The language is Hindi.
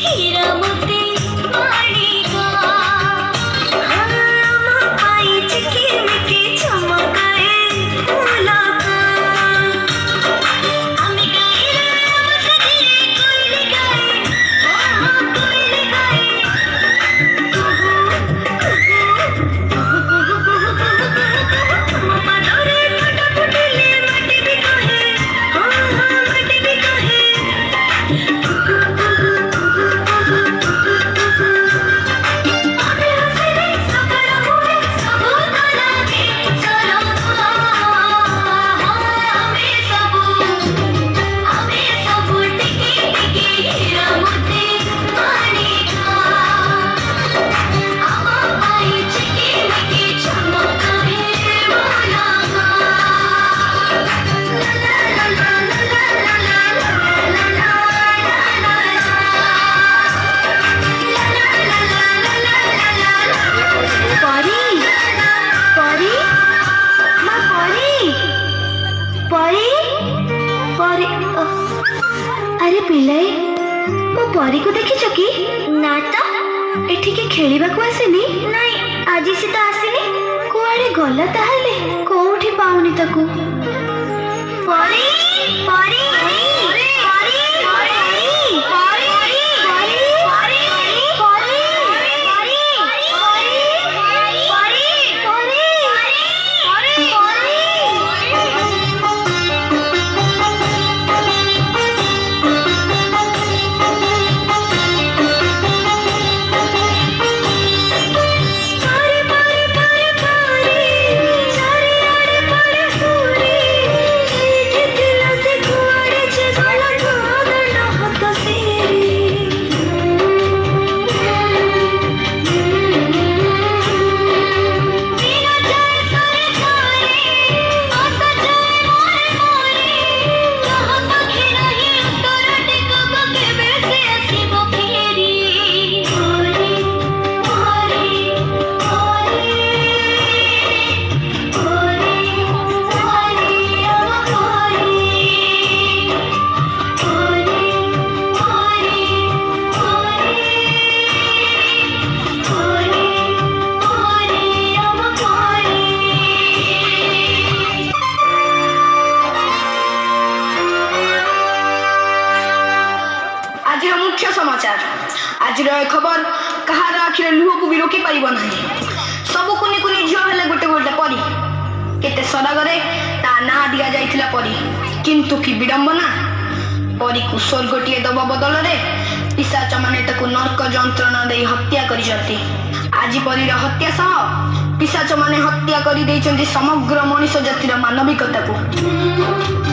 हीरा मोती माणिका आई चिकिमिकी चमकाए फूलका आम्ही गायला सगळे कोयली गाय कोयली गाय मम्मा दौरे फटाफटले माटी भी कहे माटी भी कहे आम्ही हसले सगळ होय सबूत लागे चलो आम्ही सबू टिकी टिकी हीरा मोती माणिका आई चिकिमिकी चमकाए फूलका परी परी माँ परी परी परी अरे पिलाई मो परी को देखिछ कि ना तो एठिके खेलिबाकू आसेनी नहीं आज से तो आसेनी कुआडे गला ताहले कोठी पाउनी ताकू परी परी आज मुख्य समाचार आज खबर कहार आखिर लुह को भी रोकी पार ना सब कुनि कुनि झील हेले गोटे गोटे परी केते सरागरे ता ना दिया जाइथिला परी किंतु कि विडंबना परी को स्वर्गटीए दबा बदल रे पिशाच माने ताकू नरक जंत्रणा दे हत्या करिसथि आज परीर हत्या सह पिशाच माने हत्या करि दैछन्ति समग्र मनुष्य जातिर मानविकता को